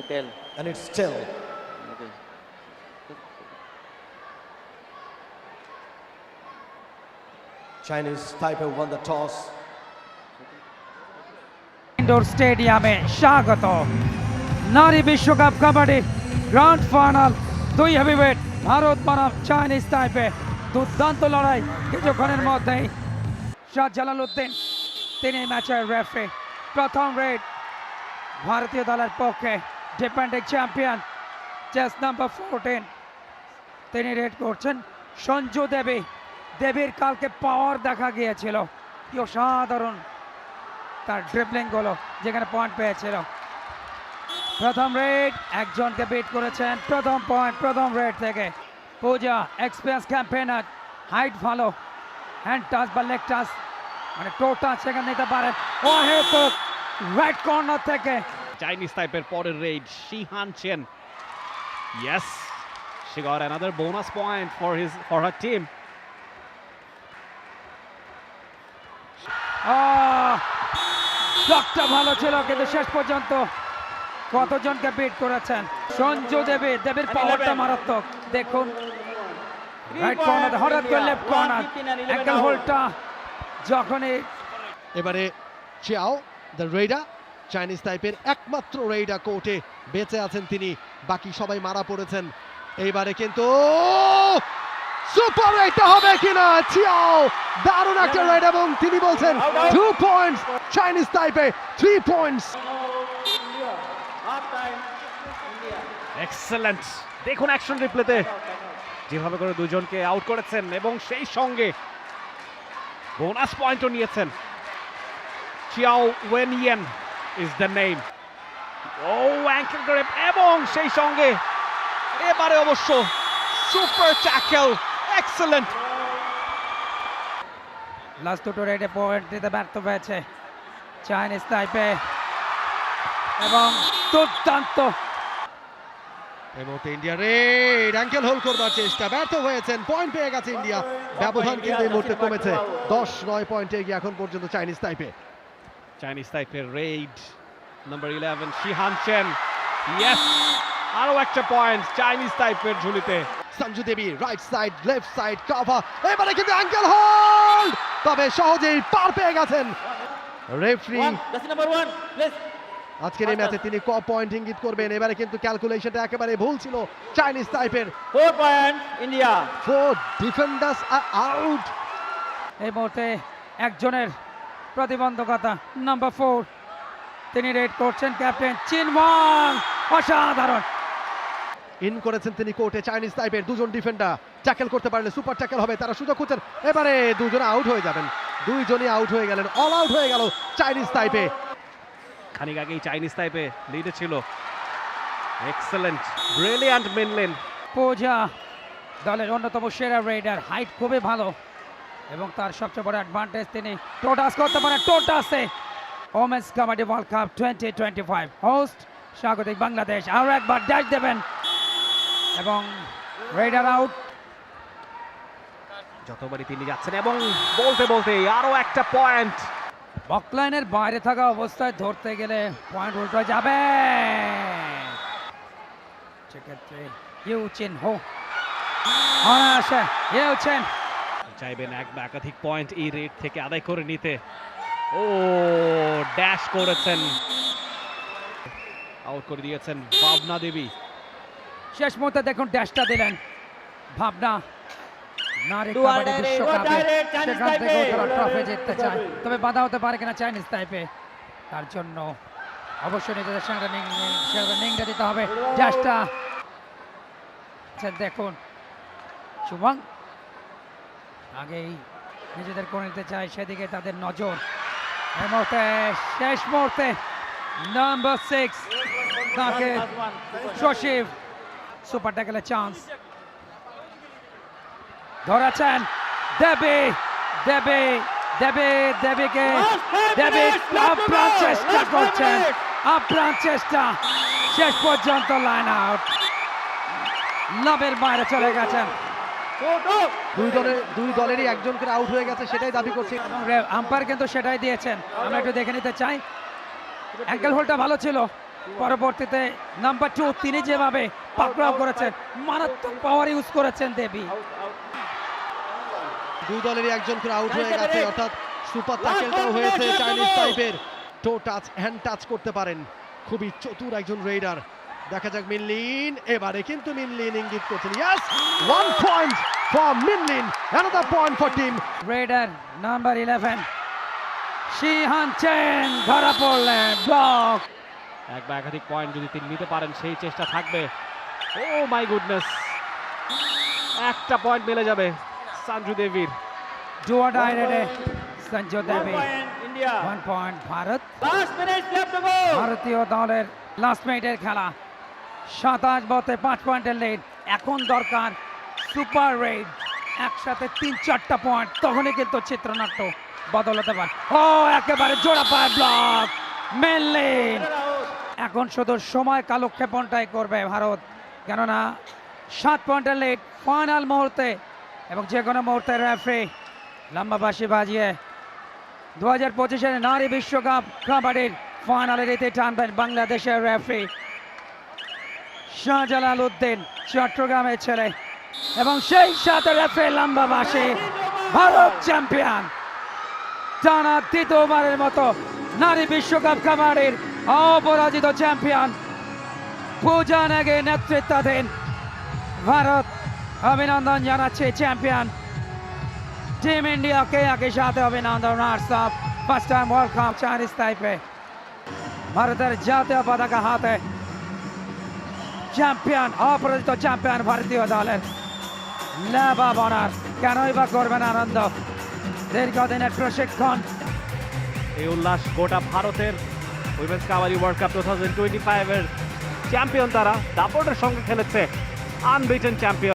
Tell. And it's still. Okay. Chinese Taipei won the toss. Indoor স্টেডিয়ামে স্বাগত নারী বিশ্বকাপ কাবাডি গ্র্যান্ড ফাইনাল দুই হেভিওয়েট ভারত বনাম চাইনিজ তাইপে দুর্দান্ত লড়াই কিছুক্ষণের মধ্যেই শাহ জালালউদ্দিন তিনি ম্যাচের রেফারি প্রথম রেড ভারতীয় দলের পক্ষে ডিফেন্ডিং চ্যাম্পিয়ন চেস নাম্বার 14 তিনি রেড করছেন সঞ্জু দেবীর কালকে পাওয়ার দেখা গিয়েছিল কি অসাধারণ তার ড্রিবলিং গুলো যেখানে পয়েন্ট পেয়েছিল প্রথম রেড একজনকে বিট করেছেন প্রথম পয়েন্ট প্রথম রেড থেকে পূজা এক্সপিরিয়েন্স ক্যাম্পেইনার হাইট ভালো হ্যান্ড টাচ বা লেগ টাচ মানে টো টাচ সেখানে নিতে পারেন অহেতুক রাইট কর্নার থেকে Chinese Taipei পরের raid Shihan Chen. Yes, she got another bonus point for her team. ব্লকটা ভালো ছিল কিন্তু শেষ পর্যন্ত কতজনকে বিট করেছেন সঞ্জু দেবীর পাওয়ারটা মারাত্মক দেখুন রাইট কর্নার হঠাৎ করে লেফট কর্নার অ্যাঙ্কেল হোল্ডটা যখনই এবারে চিয়াও দ্য রেডার চাইনিজ টাইপের একমাত্র রেডার কোর্টে বেঁচে আছেন তিনি বাকি সবাই মারা পড়েছেন এইবারে কিন্তু সুপার রেডটা হবে কিনা চিয়াও দারুণ একটা রেড এবং তিনি বলছেন 2 পয়েন্টস চাইনিজ টাইপে 3 পয়েন্টস এক্সেলেন্ট দেখুন অ্যাকশন রিপ্লেতে যেভাবে করে দুজনকে আউট করেছেন এবং সেই সঙ্গে বোনাস পয়েন্টও নিয়েছেন Chiao Wenyen is the name of ankle grab এবং সেই সঙ্গে এবারে অবশ্য সুপার ট্যাকল এক্সেলেন্ট লাস্ট দুটো রেডে পয়েন্ট দিতে ব্যর্থ হয়েছে চাইনিজ তাইপে এবং দুর্দান্ত এই মুহূর্তে ইন্ডিয়া রেড অ্যাঙ্কেল হোল্ড করবার চেষ্টা ব্যর্থ হয়েছেন পয়েন্ট পেয়ে গেছে ইন্ডিয়া ব্যবধান কিন্তু এই মুহূর্তে কমেছে 10-9 পয়েন্টে এগিয়ে এখন পর্যন্ত চাইনিজ টাইপে চাইনিজ টাইপের raid number 11 Shihan Chen yes আরো একটা পয়েন্ট চাইনিজ টাইপের ঝুলিতে Sanju Devi right side left side cover এবারে কিন্তু অ্যাঙ্কেল হোল্ড তবে সহজেই পার পেয়ে গেছেন রেফারি That's number 1. Please. আজকের এই ম্যাচে তিনি পয়েন্ট ইঙ্গিত করবেন এবারে কিন্তু ক্যালকুলেশনটা একেবারে ভুল ছিল চাইনিজ টাইপের 4 points. India. 4 ডিফেন্ডার্স আর আউট এই মুহূর্তে একজনের প্রতিবন্ধকতা নাম্বার 4 তিনি রেড করছেন ক্যাপ্টেন চিনওয়াং অসাধারণ ইন করেছেন তিনি কোর্টে চাইনিজ টাইপের দুজন ডিফেন্ডার ট্যাকল করতে পারলে সুপার ট্যাকল হবে তারা সুযোগ খুঁজছেন এবারে দুজনে আউট হয়ে যাবেন দুইজনই আউট হয়ে গেলেন অল আউট হয়ে গেল চাইনিজ টাইপে খানিক আগেই চাইনিজ টাইপে লিডে ছিল এক্সেলেন্ট ব্রিলিয়ান্ট মিনলিন পূজা দলের অন্যতম সেরা রেডার হাইট খুবই ভালো এবং তার সবচেয়ে বড় অ্যাডভান্টেজ তিনি টোটাস করতে পারেন টোটাসে women's kabaddi world cup 2025 host স্বাগতিক বাংলাদেশ আরও একবার ড্যাশ দেবেন এবং রেডার আউট যতবারই তিনি যাচ্ছেন এবং বলতে বলতে আরো একটা পয়েন্ট বকলাইনের বাইরে থাকা অবস্থায় ধরতে গেলে পয়েন্ট উল্টো যাবে সেক্ষেত্রে ইউচিন হো অনায়াসে ইউচিন চাইবেন একাধিক পয়েন্ট এই রেট থেকে আদায় করে নিতে ও ড্যাশ করেছেন আউট করে দিয়েছেন ভাবনা দেবী শেষ মুহূর্তে দেখুন ড্যাশটা দিলেন ভাবনা নারী কাবাডি বিশ্বকাপে সেখান থেকে তারা ট্রফি জিততে চায় তবে বাধা হতে পারে কিনা চাইনিজ টাইপে তার জন্য অবশ্যই নিজেদের সঙ্গে নিংড়ে দিতে হবে ড্যাশটা দেখুন শুভং আগেই নিজেদের করে নিতে চায় সেদিকে তাদের নজর এই মুহূর্তে শেষ মুহূর্তে নাম্বার 6 তাকে শশীব সুপার ট্যাকলের চান্স ধরেছেন দেবীকে আপ্রাণ চেষ্টা করছেন আপ্রাণ চেষ্টা শেষ পর্যন্ত লাইন আউট লাভের বাইরে চলে গেছেন দুই দলেরই একজন করে আউট হয়ে গেছে সেটাই দাবি করছি আম্পায়ার কিন্তু সেটাই দিয়েছেন আমরা একটু দেখে নিতে চাই অ্যাঙ্কেল হোল্ডটা ভালো ছিল পরবর্তীতে নাম্বার 2 তিনি যেভাবে পাকড়াও করেছেন, মারাত্মক পাওয়ার ইউজ করেছেন দেবী। দুই দলেরই একজন করে আউট হয়ে গেছে, অর্থাৎ সুপার ট্যাকেলটাও হয়েছে চাইনিজ টাইপের। টো টাচ, হ্যান্ড টাচ করতে পারেন, খুবই চতুর একজন রেইডার। দেখা যাক মিনলিন, এবারে কিন্তু মিনলিন ইঙ্গিত করছেন। Yes, 1 point for Minlin, another point for team. Raider number 11 Shihan Chen ধরা পড়লেন, ব্লক। এক বা একাধিক পয়েন্ট যদি তিনি নিতে পারেন সেই চেষ্টা থাকবে। ও মাই গুডনেস, একটা পয়েন্ট মিলে যাবে সঞ্জু দেবীর। ডুয়াডাই রেডে সঞ্জু 1 দেবী, point India. 1 point Bharat. Last minutes left to go. ভারতীয় দলের লাস্ট মিনিটের খেলা, 27 বলতে 5 পয়েন্টের লিড। এখন দরকার সুপার রেড, একসাথে 3-4টা পয়েন্ট, তখনই কিন্তু চিত্রনাট্য বদল হতে পারে। ও একেবারে জোড়া পায় ব্লক, মেনলিন। এখন শুধু সময় কালক্ষেপণটাই করবে ভারত, কেননা 7 পয়েন্টের লিড ফাইনাল মুহূর্তে, এবং যে কোনো মুহূর্তে রেফারি লম্বা বাঁশি বাজিয়ে 2025-এর নারী বিশ্বকাপ কাবাডির ফাইনালে রীতি টানবেন বাংলাদেশের রেফারি শাহজালাল উদ্দিন, চট্টগ্রামের ছেলে, এবং সেই সাথে রেফারি লম্বা বাঁশি। ভারত চ্যাম্পিয়ন, টানা দ্বিতীয়বারের মতো নারী বিশ্বকাপ কাবাডির অপরাজিত চ্যাম্পিয়ন পূজা নেগের নেতৃত্বাধীন ভারত অভিনন্দন জানাচ্ছে চ্যাম্পিয়ন টিম ইন্ডিয়াকে। একই সাথে অভিনন্দন WhatsApp, first time world cup Chinese তাইপে। ভারতের জাতীয় পতাকা হাতে চ্যাম্পিয়ন, অপরাজিত চ্যাম্পিয়ন ভারতীয় দলের লেবা বনার, কেনই বা করবেন আনন্দ। দীর্ঘদিনের প্রশিক্ষণ, এই উল্লাস গোটা ভারতের। উইমেন্স কাবাডি ওয়ার্ল্ড কাপ 2025-এর চ্যাম্পিয়ন তারা, দাপটের সঙ্গে খেলেছে, আনবিটেন চ্যাম্পিয়ন।